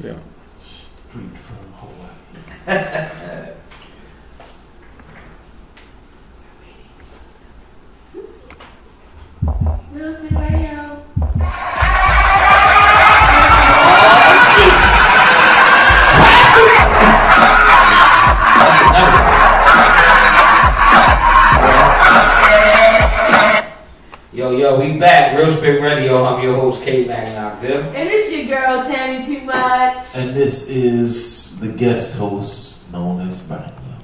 Yeah. Street from Hawaii. Real Spit Radio. Yo, we back. Real Spit Radio. I'm your host, K-Mac. Now, good. And it's your girl, Tammy Too Much. And this is the guest host known as Bangla.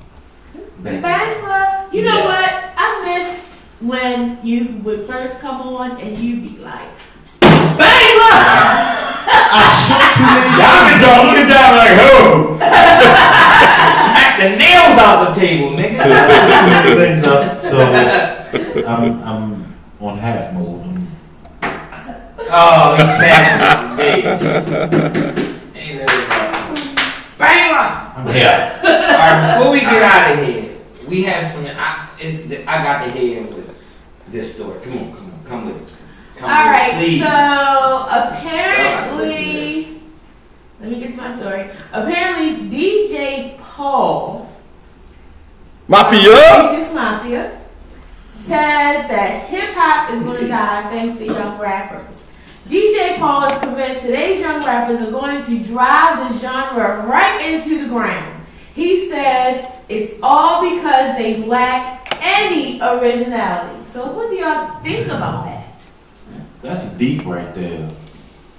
Bangla. You know what? I miss when you would first come on and you'd be like, Bangla! I shot too many. Y'all been going looking down like, who? Smack the nails out the table, nigga. Things up. So I'm on half mode. Oh, it's terrible. Ain't that Bangla! Yeah. Alright, before we get out of here, we have some. I got to hear with this story. Come with it. Alright, so apparently, let me get to my story. Apparently, DJ Paul, Mafia? This Mafia, says that hip hop is going to die thanks to young rappers. DJ Paul is convinced today's young rappers are going to drive the genre right into the ground. He says it's all because they lack any originality. So what do y'all think about that? That's deep right there.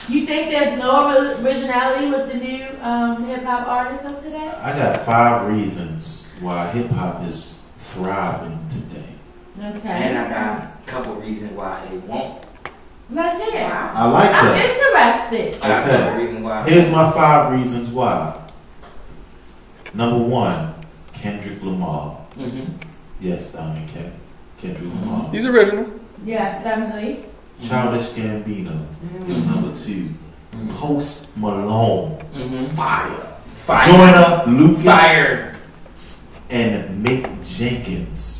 You think there's no originality with the new hip-hop artists of today? I got 5 reasons why hip-hop is thriving today. Okay. And I got a couple reasons why it won't. Let's hear. I like that. I'm interested. I got a couple reasons why. Here's my 5 reasons why. Number 1, Kendrick Lamar. Mm-hmm. Yes, Diamond Kendrick Lamar. He's original. Yes, definitely. Childish Gambino is number 2. Post Malone. Fire. Joyner Lucas. Fire. And Mick Jenkins.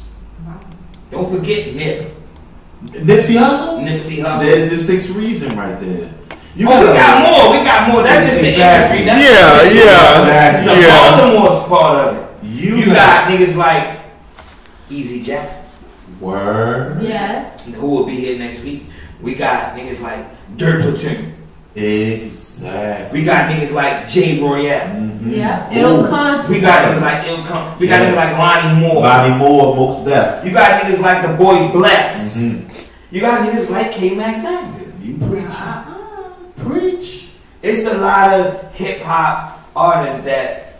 Don't forget Nip. Nipsey Hussle? Nipsey Hussle. There's the 6th reason right there. We got more. That's just the industry. That's the Baltimore's part of it. You got niggas like Easy Jackson. Word. Yes. Who will be here next week. We got niggas like Dirt Platoon. Exactly. We got niggas like Jay Royale. Mm-hmm. Yeah. Ill Country. We got niggas like Ill Country. We got niggas like Lonnie Moore. Lonnie Moore, Most Def. You got niggas like the boy Bless. Mm-hmm. You got niggas like K-Mac. You preach. Preach. It's a lot of hip hop artists that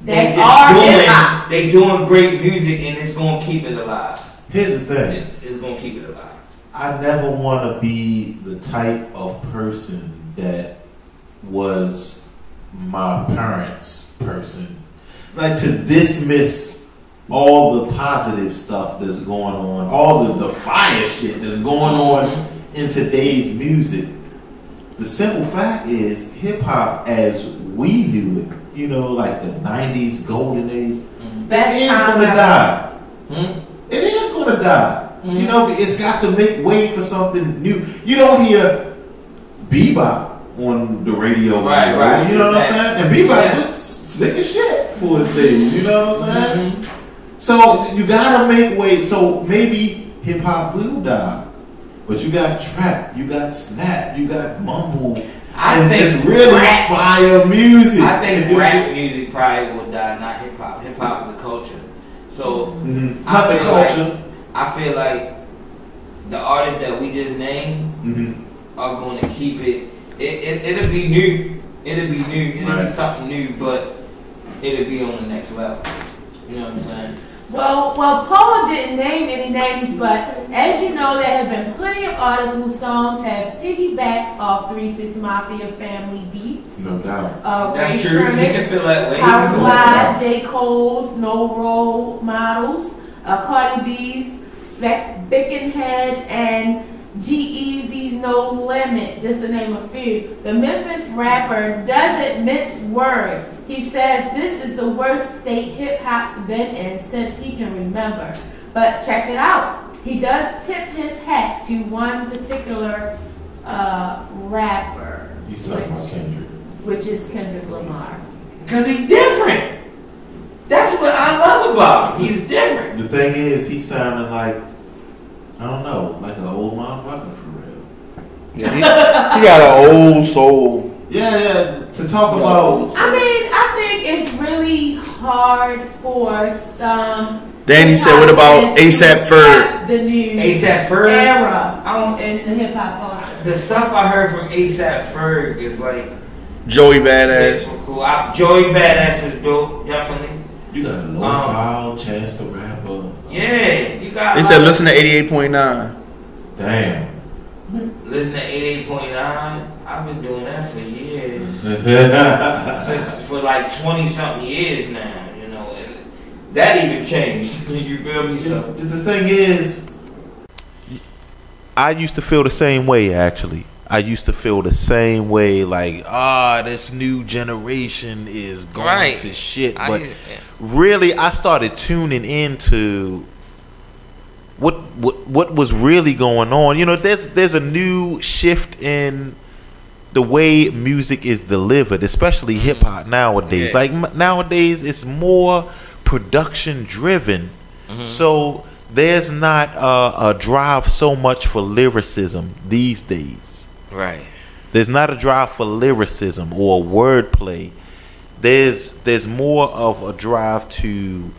They are doing great music and it's gonna keep it alive. Here's the thing. It's gonna keep it alive. I never want to be the type of person that was my parents' person. Like to dismiss all the positive stuff that's going on, all the fire shit that's going on in today's music. The simple fact is hip-hop as we knew it, you know, like the 90s golden age, it is going to die. It is going to die. You know, it's got to make way for something new. You don't hear bebop on the radio. Right. You know what I'm saying? And bebop was slick as shit for his days. You know what I'm saying? So you got to make way. So maybe hip-hop will die. But you got trap, you got snap, you got mumble. I think it's really fire music. I think rap music probably will die, not hip hop. Hip hop is the culture. So not the culture. I feel like the artists that we just named are going to keep it. It'll be new. It'll be something new, but it'll be on the next level. You know what I'm saying? Well, Paul didn't name any names, but as you know, there have been plenty of artists whose songs have piggybacked off 3 6 Mafia family beats. No doubt. That's true. You can feel that way. Power Glide, J. Cole's No Role Models, Cardi B's Bickenhead, and G-Eazy's No Limit, just to name a few. The Memphis rapper doesn't mince words. He says this is the worst state hip-hop's been in since he can remember. But check it out. He does tip his hat to one particular rapper. He's talking about Kendrick. Which is Kendrick Lamar. Because he's different. That's what I love about him. He's different. The thing is, he sounded like, I don't know, like an old motherfucker for real. Yeah, he got an old soul. Yeah. To talk about. I mean, I think it's really hard for some. Danny said, "What about A$AP Ferg?" The new A$AP Ferg era in the hip hop culture. The stuff I heard from A$AP Ferg is like Joey Badass. Cool. Joey Badass is dope, definitely. You got No File, Chance the Rapper. Yeah, you got. They said listen to 88.9. Damn. Listen to 88.9. I've been doing that for years. Since for like 20 something years now, you know. And that even changed. You feel me? So The thing is, I used to feel the same way actually. I used to feel the same way, like, this new generation is going to shit. But really, I started tuning into what was really going on. You know, there's a new shift in the way music is delivered, especially hip hop nowadays. Like nowadays, it's more production driven. So there's not a drive so much for lyricism these days. right. There's not a drive for lyricism or wordplay. There's more of a drive to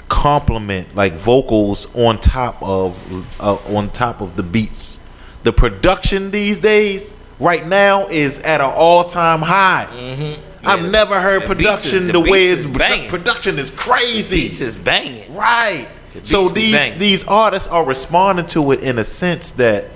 complement, like, vocals on top of the beats. The production these days, right now, is at an all-time high. I've never heard production the way it's production is crazy. The beats is banging. Right. So these artists are responding to it in a sense that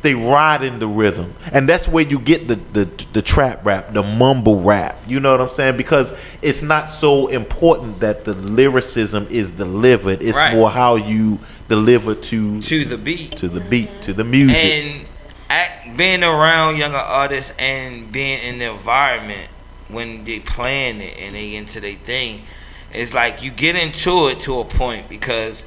they ride in the rhythm, and that's where you get the trap rap, the mumble rap. You know what I'm saying? Because it's not so important that the lyricism is delivered. It's more how you deliver to the beat, to the music. And being around younger artists and being in the environment when they playing it and they into their thing, it's like you get into it to a point because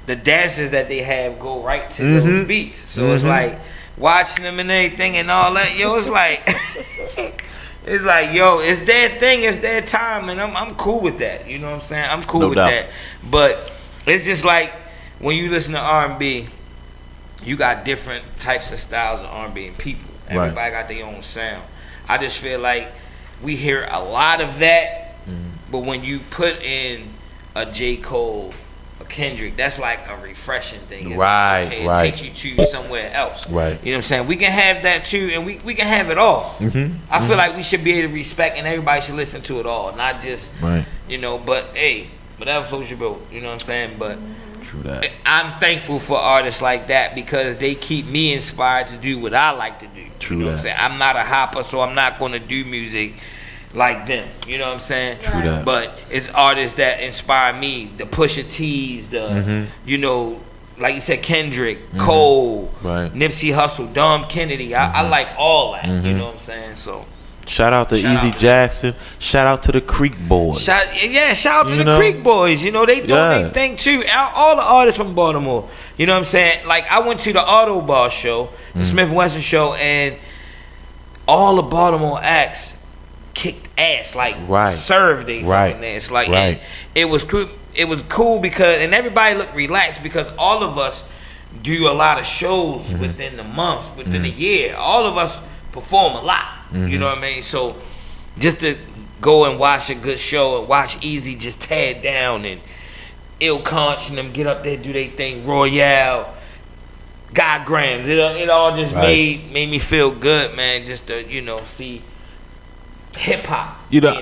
the dances that they have go right to those beats. So it's like watching them and everything and all that. Yo, it's like it's like, yo, it's their thing, it's their time, and I'm cool with that. You know what I'm saying? I'm cool with that. But it's just like when you listen to R&B, you got different types of styles of R&B and people. Everybody got their own sound. I just feel like we hear a lot of that, but when you put in a J. Cole, Kendrick, that's like a refreshing thing. It takes you to somewhere else. You know what I'm saying? We can have that too, and we can have it all. I feel like we should be able to respect, and everybody should listen to it all, not just you know. But hey, whatever floats your boat. You know what I'm saying? But true that. I'm thankful for artists like that because they keep me inspired to do what I like to do. True you know what I'm saying? I'm not a hopper, so I'm not going to do music like them, you know what I'm saying? True that. But it's artists that inspire me, the Pusha T's, the you know, like you said, Kendrick, Cole, Nipsey Hussle, Dom Kennedy. I like all that, you know what I'm saying? So shout out to Easy Jackson. Shout out to the Creek Boys. Shout out to the Creek Boys. You know, they do their thing too. All the artists from Baltimore. You know what I'm saying? Like, I went to the Auto Bar show, the Smith Wesson show, and all the Baltimore acts kicked ass, like served they fucking ass, like and it was cool. It was cool because, and everybody looked relaxed because all of us do a lot of shows within the month, within the year. All of us perform a lot. You know what I mean? So just to go and watch a good show and watch Easy just tear it down and Ill Conch and them get up there, do their thing, Royale, God Grams, it all just made me feel good, man. Just to, you know, see hip hop. You know,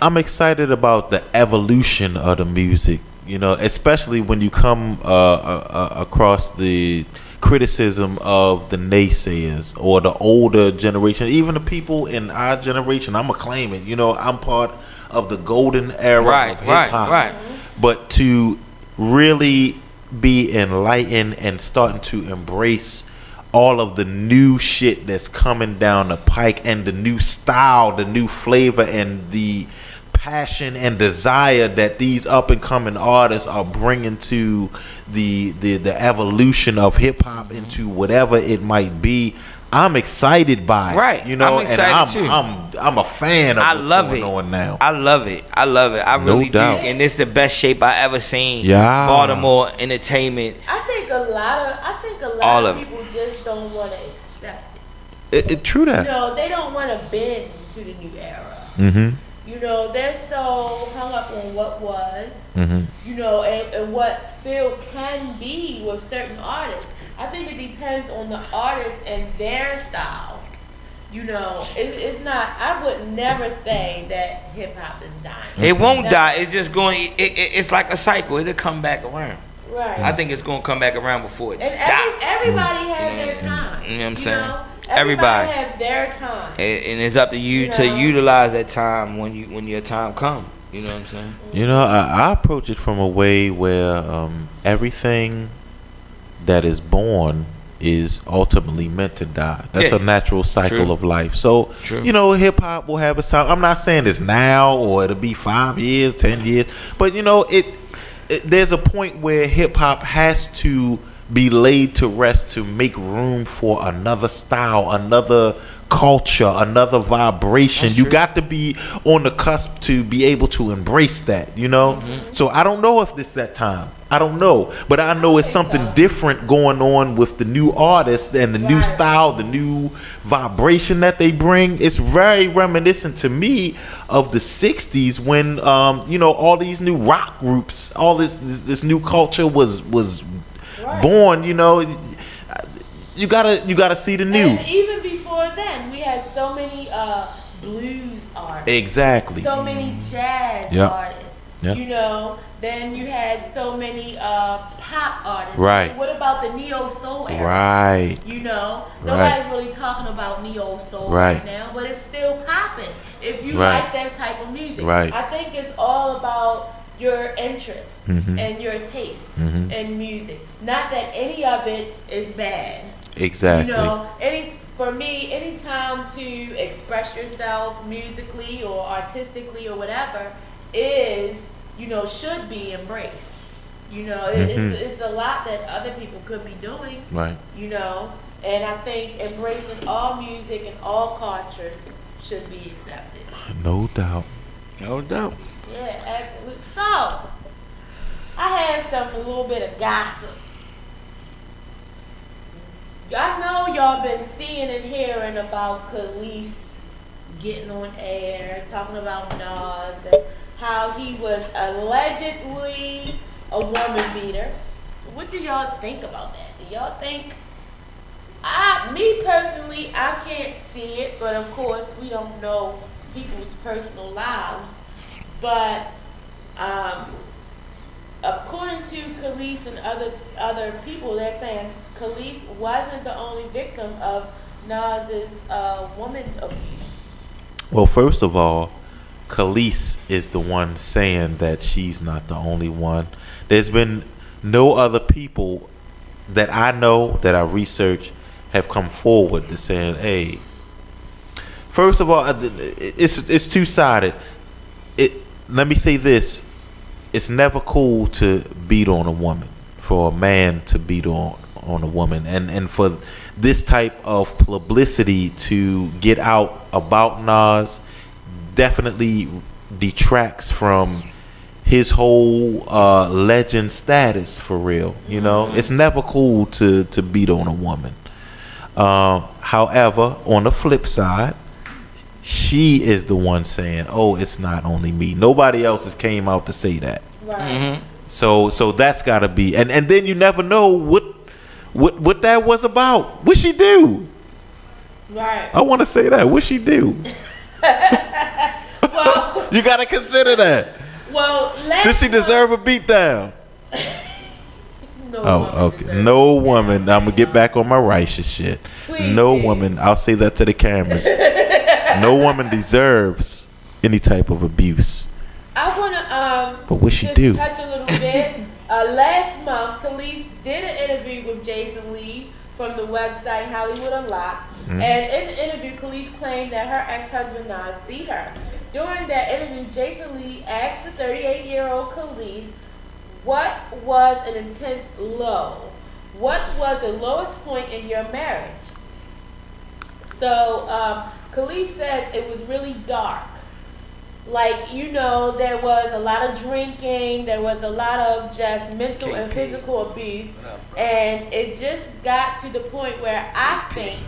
I'm excited about the evolution of the music. You know, especially when you come across the criticism of the naysayers or the older generation, even the people in our generation. I'm gonna claim it. You know, I'm part of the golden era of hip hop. But to really be enlightened and starting to embrace all of the new shit that's coming down the pike and the new style, the new flavor, and the passion and desire that these up and coming artists are bringing to the evolution of hip hop into whatever it might be. I'm excited by it. Right. You know, I'm excited and I'm a fan of what's going on now. I love it. I really do. And it's the best shape I ever seen. Yeah. Baltimore entertainment. I think a lot of people just don't want to accept it. True that. You know, they don't want to bend to the new era. Mm-hmm. You know, they're so hung up on what was, Mm-hmm. you know, and what still can be with certain artists. I think it depends on the artist and their style. You know, it's not, I would never say that hip hop is dying. It won't die. It's just going, it's like a cycle. It'll come back around. Right. I think it's going to come back around before it and dies. everybody has their time. You know what I'm saying? Know? Everybody have their time. And it's up to you to utilize that time when your time comes. You know what I'm saying? You know, I approach it from a way where everything that is born is ultimately meant to die. That's a natural cycle of life. So, you know, hip hop will have a time. I'm not saying it's now or it'll be 5 years, 10 years, but you know, there's a point where hip hop has to be laid to rest to make room for another style, another culture, another vibration. You got to be on the cusp to be able to embrace that, you know? So I don't know if this is that time. I don't know. But I know it's something different going on with the new artists and the new style, the new vibration that they bring. It's very reminiscent to me of the 60s when, you know, all these new rock groups, all this new culture was born, you know. You gotta see the new. And even before then, we had so many blues artists. Exactly. So many jazz artists. Yep. You know, then you had so many pop artists. Right. What about the neo soul era? Right. You know, nobody's really talking about neo soul right now, but it's still popping. If you like that type of music, I think it's all about your interest and your taste in music. Not that any of it is bad. Exactly. You know, for me, any time to express yourself musically or artistically or whatever is, you know, should be embraced. You know, it's a lot that other people could be doing. Right. You know, and I think embracing all music and all cultures should be accepted. No doubt. No doubt. Yeah, absolutely. So, I had a little bit of gossip. I know y'all been seeing and hearing about Khalees getting on air, talking about Nas and how he was allegedly a woman beater. What do y'all think about that? Do y'all think? Me personally, I can't see it, but of course we don't know people's personal lives. But according to Khalees and other people, they're saying Khalees wasn't the only victim of Nas's woman abuse. Well, first of all, Khalees is the one saying that she's not the only one. There's been no other people that I know that I researched have come forward to saying, hey, first of all, it's two-sided. Let me say this. It's never cool to beat on a woman, for a man to beat on a woman. And for this type of publicity to get out about Nas definitely detracts from his whole legend status, for real. You know, it's never cool to beat on a woman. However, on the flip side, she is the one saying, oh, it's not only me. Nobody else has came out to say that. Right. So that's got to be. And then you never know what that was about. What she do? Right. I want to say that. What she do? Well, you got to consider that. Well, does she deserve a beatdown? Okay. No woman. I'm going to get back on my righteous shit. Please, no woman. I'll say that to the cameras. No woman deserves any type of abuse. I want to but what she do? Touch a little bit. Last month, Khalees did an interview with Jason Lee from the website Hollywood Unlocked. And in the interview, Khalees claimed that her ex-husband Nas beat her. During that interview, Jason Lee asked the 38-year-old Khalees, what was an intense low? What was the lowest point in your marriage? So Khalees says it was really dark. Like, you know, there was a lot of drinking, there was a lot of just mental and physical abuse, and it just got to the point where I think,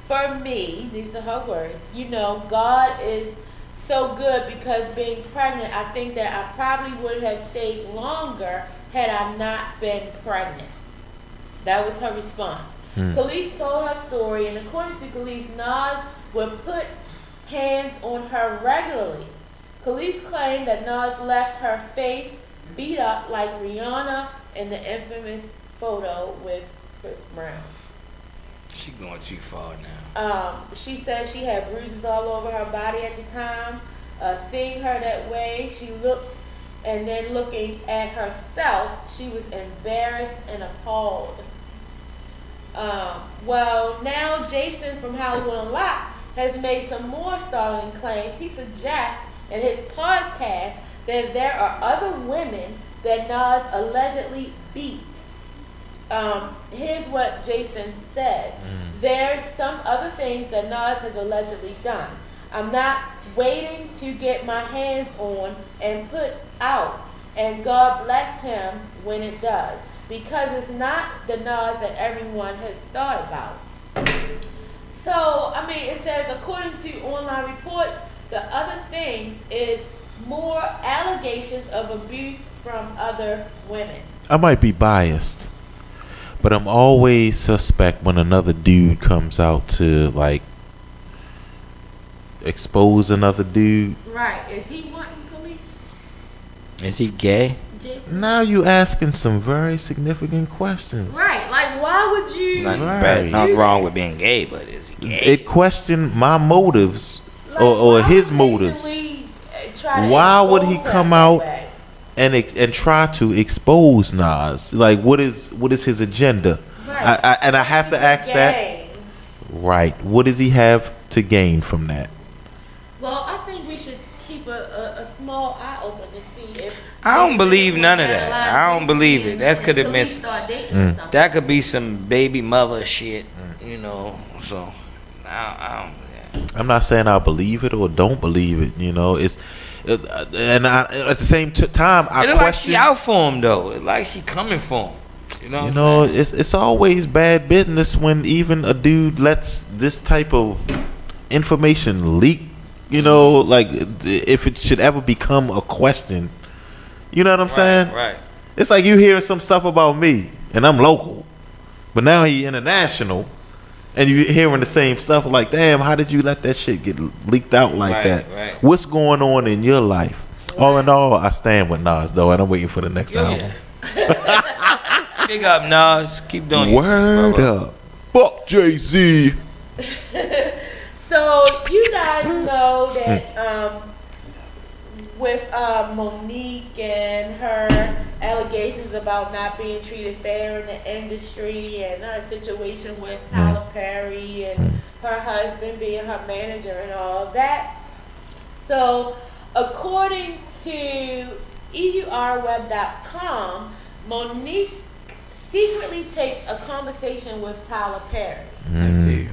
for me, these are her words, you know, God is so good because being pregnant, I think that I probably would have stayed longer had I not been pregnant. That was her response. Khalees told her story, and according to Khalees, Nas would put hands on her regularly. Khalees claimed that Nas left her face beat up like Rihanna in the infamous photo with Chris Brown. She going too far now. She said she had bruises all over her body at the time. Seeing her that way, she looked, and then looking at herself, she was embarrassed and appalled. Well, now Jason from Hollywood Unlocked has made some more startling claims. He suggests in his podcast that there are other women that Nas allegedly beat. Here's what Jason said. There's some other things that Nas has allegedly done. I'm not waiting to get my hands on and put out, and God bless him when it does, because it's not the Nas that everyone has thought about. So, I mean, it says, according to online reports, the other things is more allegations of abuse from other women. I might be biased, but I'm always suspect when another dude comes out to, like, expose another dude. Right. Is he wanting Khalees? Is he gay? Jason? Now you asking some very significant questions. Right. Like, why would you? Not wrong with being gay, but is he gay? It questioned my motives, Like, or why his would motives. Jason Lee try to Why would he expose her come that out way? and try to expose Nas? Like, what is his agenda? Right. I have to ask that. Gay. Right. What does he have to gain from that? Well, I think we should keep a small eye open to see if. I don't believe none of that. I don't believe it. That could have been. Start dating or something. That could be some baby mother shit, you know. So, I'm not saying I believe it or don't believe it. You know, at the same time, I it look like question. she out for him though. It like she coming for him. You know. You know, it's always bad business when even a dude lets this type of information leak. You know, like, if it should ever become a question. You know what I'm saying? Right. It's like you hear some stuff about me, and I'm local, but now he international, and you hearing the same stuff. Like, damn, how did you let that shit get leaked out like that? Right. What's going on in your life? All in all, I stand with Nas though, and I'm waiting for the next album. Big up, Nas. Keep doing Word up. Fuck Jay-Z. So you guys know that with Monique and her allegations about not being treated fair in the industry, and her situation with Tyler Perry and her husband being her manager and all that. So according to EURweb.com, Monique secretly taped a conversation with Tyler Perry.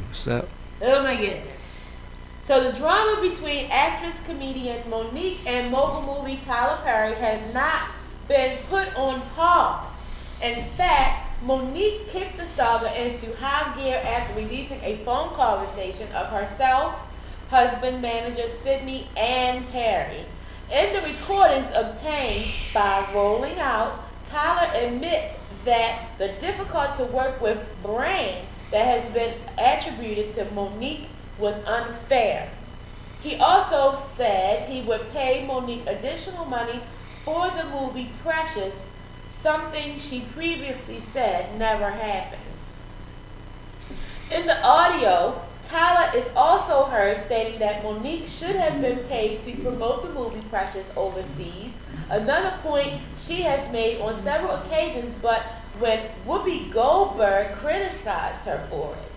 What's up? Oh my goodness. So the drama between actress comedian Monique and mogul movie Tyler Perry has not been put on pause. In fact, Monique kicked the saga into high gear after releasing a phone conversation of herself, husband, manager Sydney, and Perry. In the recordings obtained by Rolling Out, Tyler admits that the difficult to work with brand that has been attributed to Monique was unfair. He also said he would pay Monique additional money for the movie Precious, something she previously said never happened. In the audio, Tyler is also heard stating that Monique should have been paid to promote the movie Precious overseas, another point she has made on several occasions, but when Whoopi Goldberg criticized her for it.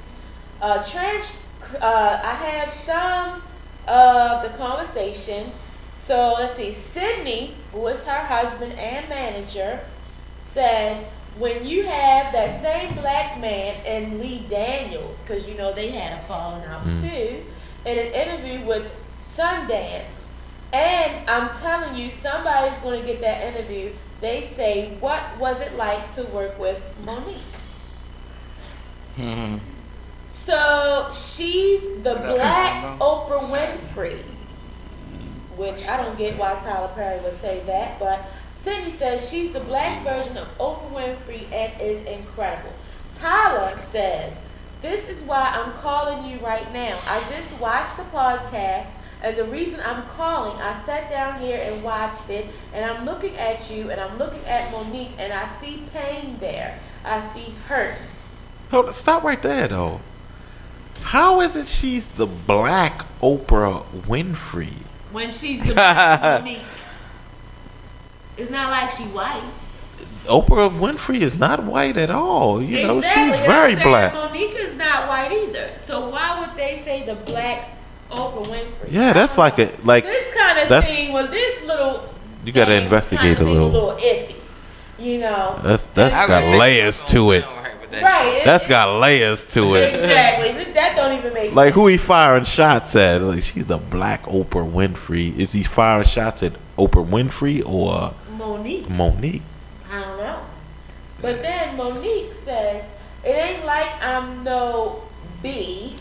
I have some of the conversation. So let's see. Sydney, who is her husband and manager, says, when you have that same black man and Lee Daniels, because you know they had a falling out too, in an interview with Sundance, and I'm telling you, somebody's going to get that interview. They say, what was it like to work with Monique? So she's the black Oprah Winfrey, which I don't get why Tyler Perry would say that, but Sydney says she's the black version of Oprah Winfrey and is incredible. Tyler says, this is why I'm calling you right now. I just watched the podcast, and the reason I'm calling, I sat down here and watched it, and I'm looking at you, and I'm looking at Monique, and I see pain there. I see hurt. Hold on, stop right there, though. How is it she's the black Oprah Winfrey? When she's the black Monique. It's not like she white. Oprah Winfrey is not white at all. You know, she's Exactly. very I'm saying black. Monique is not white either. So why would they say the black Oprah Winfrey? Yeah, that's like this kind of scene with this little. You got to thing investigate a kinda seem little. Iffy, you know. That's got layers to it. Right. That's got layers to it. Exactly. That don't even make Like sense. who he firing shots at? Like she's the black Oprah Winfrey. Is he firing shots at Oprah Winfrey or Monique? I don't know. But then Monique says, it ain't like I'm no B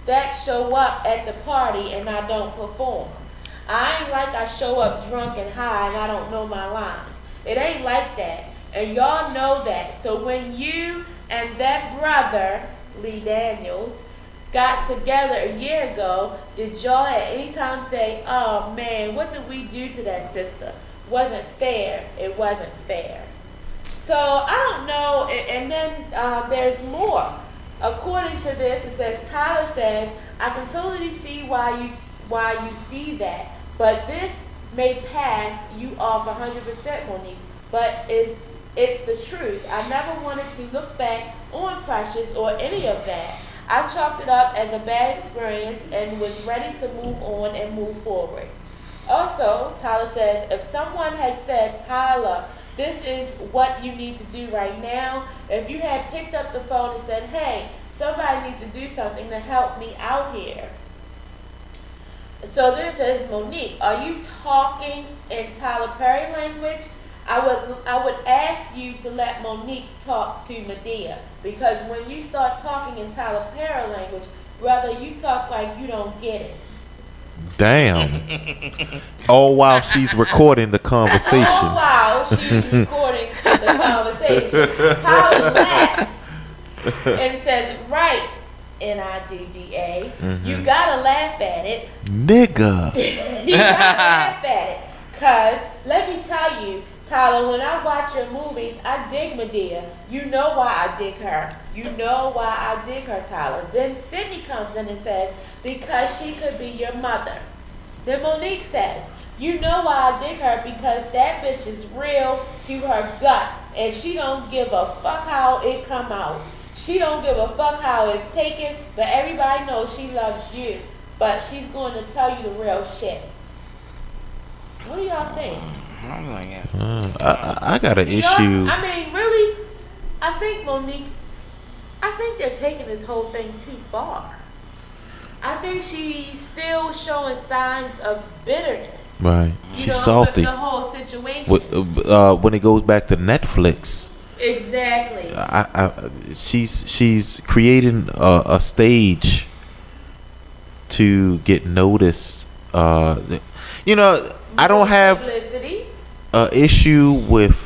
that show up at the party and I don't perform. I ain't like I show up drunk and high and I don't know my lines. It ain't like that. And y'all know that. So when you and that brother, Lee Daniels, got together a year ago, did y'all at any time say, oh man, what did we do to that sister? Wasn't fair. It wasn't fair. So I don't know. And then there's more. According to this, it says, Tyler says, I can totally see why you see that, but this may pass you off 100%, Monique. But it's the truth. I never wanted to look back on Precious or any of that. I chalked it up as a bad experience and was ready to move on and move forward. Also, Tyler says, if someone had said, Tyler, this is what you need to do right now, if you had picked up the phone and said, hey, somebody needs to do something to help me out here. So this says, Monique, are you talking in Tyler Perry language? I would ask you to let Monique talk to Medea, because when you start talking in Tyler Perry language, brother, you talk like you don't get it. Damn. All while she's recording the conversation. All while she's recording the conversation, Tyler laughs and says, right, N-I-G-G-A, you gotta laugh at it. Nigga. You gotta laugh at it. Because, let me tell you, Tyler, when I watch your movies, I dig Medea. You know why I dig her. You know why I dig her, Tyler. Then Sydney comes in and says, because she could be your mother. Then Monique says, you know why I dig her, because that bitch is real to her gut. And she don't give a fuck how it come out. She don't give a fuck how it's taken, but everybody knows she loves you. But she's going to tell you the real shit. What do y'all think? I got an issue. I mean, really, I think Monique, I think they're taking this whole thing too far. I think she's still showing signs of bitterness. Right. She's salty. With the whole situation. When it goes back to Netflix. Exactly. She's creating a stage to get noticed. You know, I don't have an issue with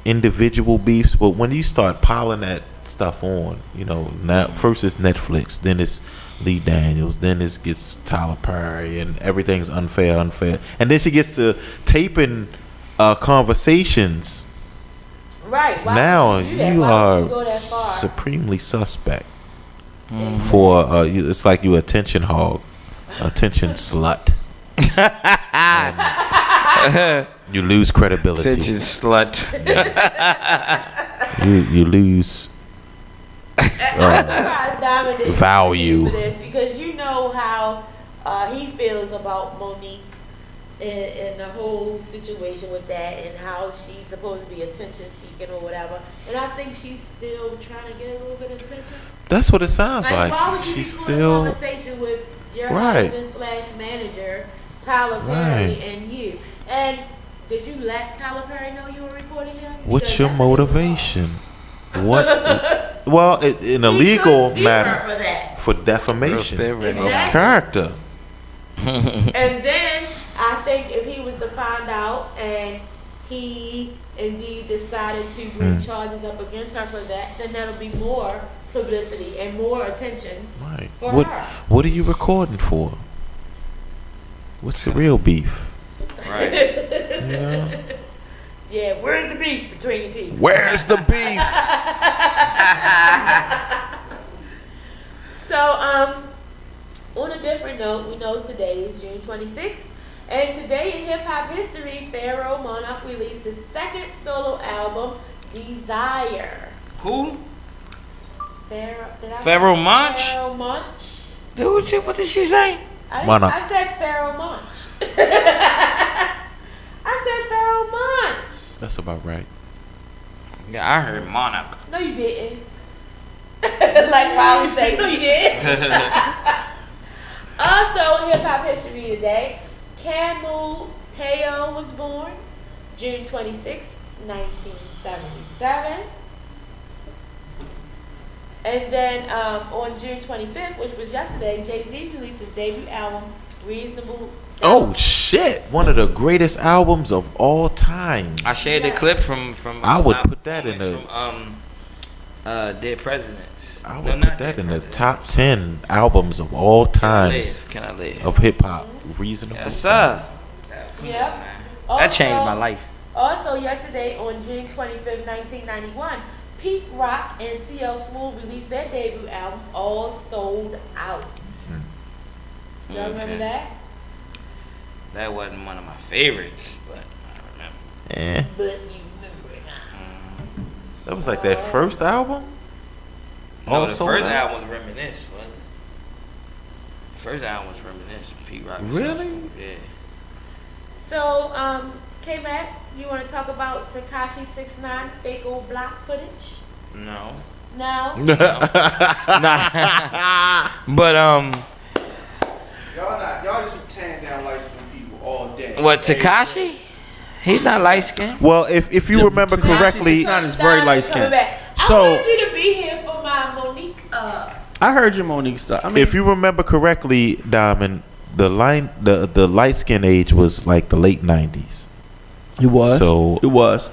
individual beefs, but when you start piling that stuff on, you know, now first it's Netflix, then it's Lee Daniels, then it gets Tyler Perry, and everything's unfair, and then she gets to taping conversations. Right. Now you are supremely suspect for it's like you attention hog, attention slut. You lose credibility. Attention slut. You lose value. Because you know how he feels about Monique in the whole situation with that and how she's supposed to be attention seeking or whatever. And I think she's still trying to get a little bit of attention. That's what it sounds like. Why would you She's be still in a conversation with your right. husband / manager, Tyler Perry, and you? And did you let Tyler Perry know you were recording him? What's Because your that's motivation? What? Well, in a legal matter, for defamation of Exactly. character. And then I think if he was to find out and he indeed decided to bring charges up against her for that, then that'll be more publicity and more attention Right. for her. What are you recording for? What's the real beef? Right. You know? Yeah, where's the beef between you two? Where's the beef? So, on a different note, we know today is June 26th, and today in hip-hop history, Pharaoh Monarch released his second solo album, Desire. Who? Pharaoh Monch? Pharaoh Monch. Dude, what did she say? Monarch. I said Pharaoh Monch. I said Pharaoh Monch. That's about right. Yeah, I heard Monarch. No, you didn't. Like Riley said, no, you didn't. Also, in hip-hop history today, Camu Teo was born June 26, 1977. And then on June 25th, which was yesterday, Jay-Z released his debut album, Reasonable Doubt. Oh shit! One of the greatest albums of all time. I shared the clip from I would put that in the from Dead Presidents. I would put that in the top 10 albums of all times Can I live? of hip hop. Reasonable. Yes, sir. Yep. That changed my life. Also, yesterday on June 25th, 1991, Pete Rock and CL Smooth released their debut album, All Sold Out. Y'all remember that? That wasn't one of my favorites, but I remember. But you remember it now. That was like their first album? No, the first album was Reminisce, wasn't it? The first album was Reminisce. Pete Rock. Really? Yeah. So, K-Mac, you want to talk about Tekashi 6ix9ine fake old block footage? No. No? Nah. But Y'all just tearing down light-skinned people all day. what, Tekashi? He's not light skinned. Well, if you remember correctly, 6ix9ine is very light-skinned. I So- wanted you to be here for my Monique. I heard your Monique stuff. I mean, if you remember correctly, Diamond, the light skin age was like the late 90s. it was. So it was.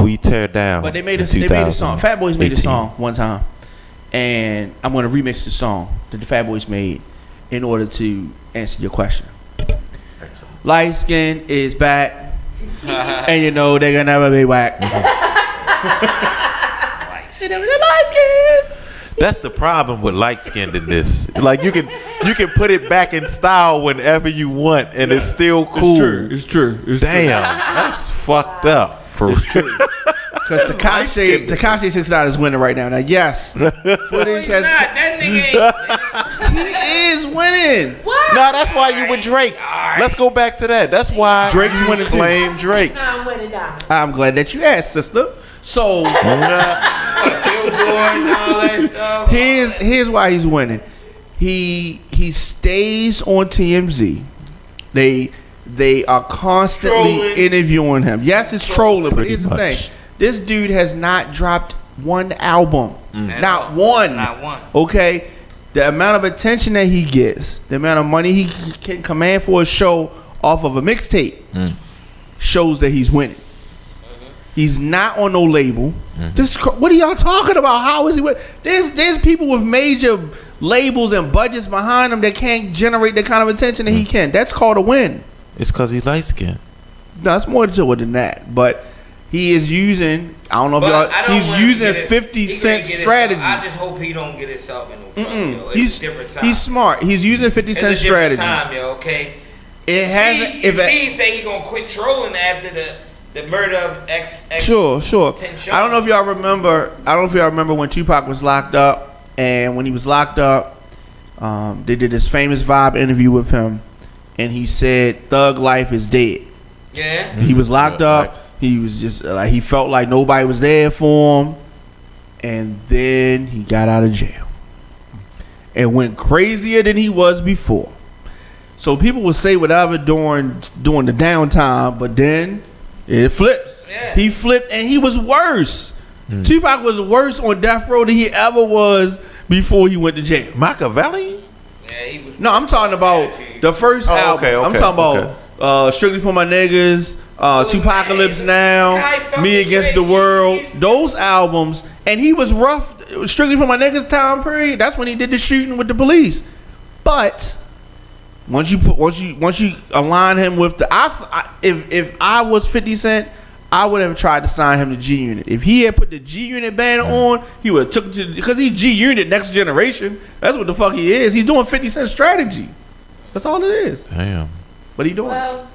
we tear down. But they made a in song. Fat Boys made a 2018. song one time, and I'm going to remix the song that the Fat Boys made in order to answer your question. Light skin is back, and you know they're gonna never be whack. That's the problem with light skinned in this. Like you can put it back in style whenever you want, and it's still cool. It's true. Damn, that's fucked up. For real. Because Tekashi 6ix9ine is winning right now. Now, yes, footage has. That nigga He is winning. What? No, that's why you with Drake. Let's go back to that. That's why Drake's you winning too. claim Drake. I'm winning down. I'm glad that you asked, sister. So Billboard and all that stuff. here's why he's winning. He stays on TMZ. They are constantly Trolling. interviewing him. Yes, it's trolling, but Pretty here's the much. thing. This dude has not dropped one album. At Not all. one. Not one. Okay? The amount of attention that he gets, the amount of money he can command for a show off of a mixtape shows that he's winning. He's not on no label. What are y'all talking about? How is he winning? There's people with major labels and budgets behind him that can't generate the kind of attention that he can. That's called a win. It's because he's light skinned. No, it's more to it than that. But he is using, I don't know if But I y'all, don't he's want using him to get it- 50 he Cent gonna get strategy. I just hope he don't get himself in no trouble, yo. It's He's a different time. he's smart. He's using 50 it's Cent a different strategy. time, yo, okay? It hasn't. See, If you see, he say he gonna quit trolling after the murder of ex Sure. 10 I don't know if y'all remember. When Tupac was locked up, and when he was locked up, they did this famous Vibe interview with him, and he said Thug Life is dead. Yeah. He was locked up. He was just like, he felt like nobody was there for him, and then he got out of jail and went crazier than he was before. So people will say whatever during the downtime, but then it flips. Yeah. He flipped, and he was worse. Tupac was worse on death row than he ever was before he went to jail. Machiavelli? Yeah, he was. No, I'm talking about the first album. okay, I'm talking about Strictly for My Niggas, Tupacalypse Now, Me Against the World. Those albums, and he was rough. Strictly for My Niggas time period. That's when he did the shooting with the police. But once you align him with the, if I was 50 Cent, I would have tried to sign him to G Unit. If he had put the G Unit banner on, he would have took to, because he's G Unit Next Generation. That's what the fuck he is. He's doing 50 Cent strategy. That's all it is. Damn. But he doing it. Well,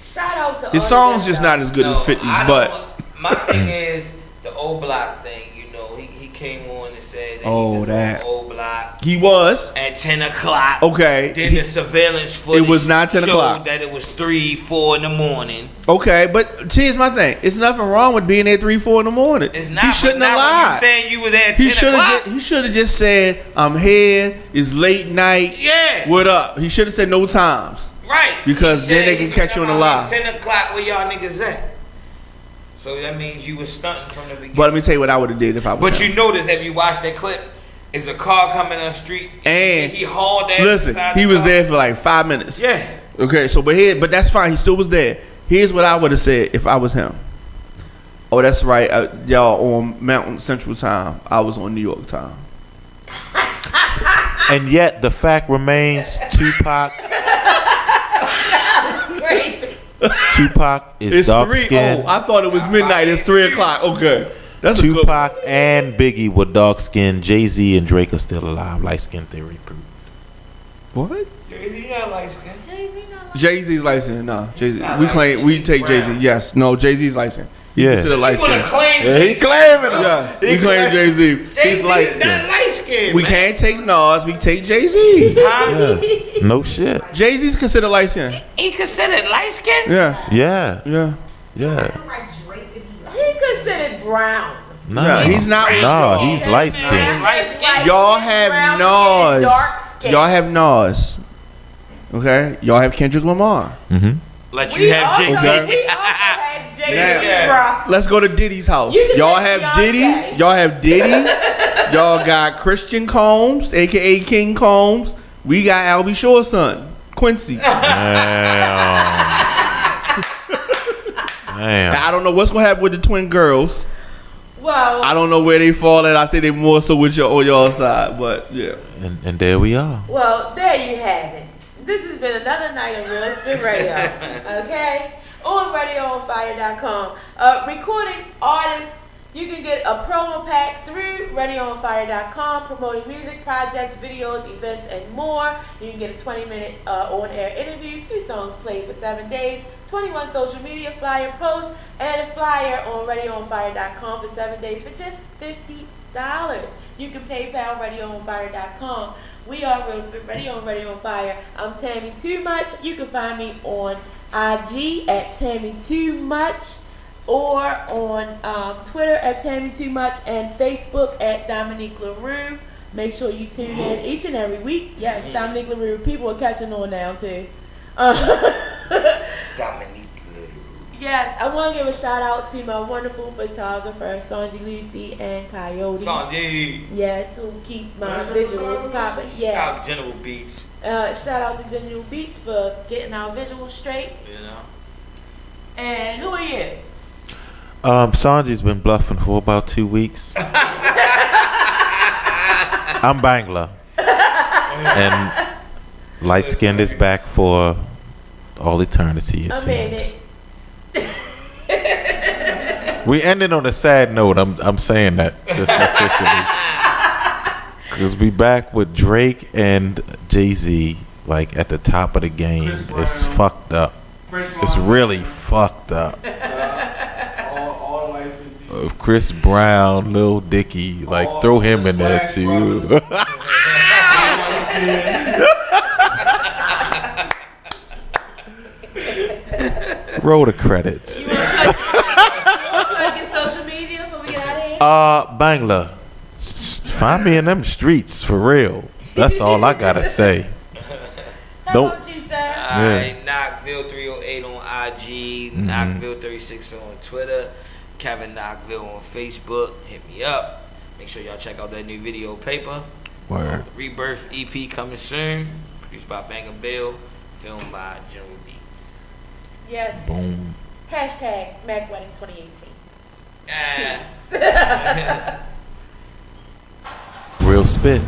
shout out to His all song's the just not as good as 50's, I but don't- my thing is the old block thing. You know, he came on and said that Oh, he was that. on old block he was. at 10 o'clock. Okay. Then the surveillance footage was not 10 o'clock. showed that it was 3, 4 in the morning. Okay, but here's my thing. It's nothing wrong with being there 3, 4 in the morning. It's not. He shouldn't but have not when lied. you saying you were there at He 10 o'clock. should have just said, "I'm here. It's late night. Yeah. What up?" He should have said no times. Right. Because He then they said- can catch you on the "I'm lie." at 10 o'clock where y'all niggas at. So that means you was stunting from the beginning. But let me tell you what I would have did if I was. But him. you notice if you watch that clip, is a car coming on the street And he hauled that. listen, inside he the was car. there for like 5 minutes. Yeah. Okay, so but that's fine. He still was there. Here's what I would have said if I was him. Oh, that's right. Y'all on Mountain Central Time. I was on New York time. And yet the fact remains, Tupac Crazy. Tupac is It's dark 3. skinned. Oh, I thought it was midnight. It's 3 o'clock. Okay, that's a good one. Tupac and Biggie were dark skinned. Jay-Z and Drake are still alive. Light skin theory proved. What? Jay-Z got light skin. Jay-Z not like Jay-Z's license. No, Jay-Z. Not We light claim skin, we he's take Jay-Z. brown. Yes. No, Jay-Z's license. He's Yeah. considered You light wanna skin. claim Yeah, he Jay-Z? claiming him. Yes. He We claim claim- Jay-Z. Jay-Z light is skin. not light skin. We can't take Nas. We take Jay-Z. Huh? Yeah. No shit. Jay-Z's considered light skin. He considered light skin? Yes. Yeah. Yeah. Yeah. He considered brown. No, Yeah, he's not- No, he's light skinned. Light skin. Y'all have Brown skin, Nas. dark skin. Y'all have Nas. Okay. Y'all have Kendrick Lamar. Mm-hmm. Let We you have also, Jay-Z. Okay. we also had Jay-Z, Yeah. bro. Let's go to Diddy's house. You can Y'all take have Diddy. Beyonce. Y'all have Diddy. Y'all got Christian Combs, aka King Combs. We got Albie Shore's son, Quincy. Damn. Damn. I don't know what's gonna happen with the twin girls. Well, I don't know where they fall at. I think they more so with your on y'all side, but yeah. And there we are. well, there you have it. This has been another night of Real Spin Radio. Okay? On RadioOnFire.com. Recording artists, you can get a promo pack through RadioOnFire.com, promoting music, projects, videos, events, and more. You can get a 20-minute on-air interview, 2 songs played for 7 days, 21 social media flyer posts, and a flyer on RadioOnFire.com for 7 days for just $50. You can PayPal RadioOnFire.com. We are Real Spit Radio on Radio on Fire. I'm Tammy Too Much. You can find me on IG at Tammy Too Much, or on Twitter at Tammy Too Much, and Facebook at Dominique LaRue. Make sure you tune in each and every week. Yes, Dominique LaRue. People are catching on now too. Dominique. Yes, I want to give a shout out to my wonderful photographer, Sanji Lucy and Coyote. Sanjay. Yes, who keep my visuals popping. Yes. Shout out General Beats. Shout out to General Beats for getting our visuals straight. You know. And who are you? Sanji's been bluffing for about 2 weeks. I'm Bangla. And light skinned is back for all eternity, it I mean seems. We ended on a sad note. I'm saying that just officially. Cause we back with Drake and Jay-Z like at the top of the game. It's fucked up. It's really fucked up. Chris Brown, Lil Dicky, like throw him in there too. Roll the credits. You want to plug your social media before we get out of here? Bangla. Find me in them streets for real. That's all I gotta say. How about you, sir? Alright, Knockville 308 on IG, Knockville 36 on Twitter, Kevin Knockville on Facebook. Hit me up. Make sure y'all check out that new video paper. Word. The Rebirth EP coming soon. Produced by Banger Bill. Filmed by General Beats. Yes. Boom. Hashtag Mac Wedding 2018. Real spit.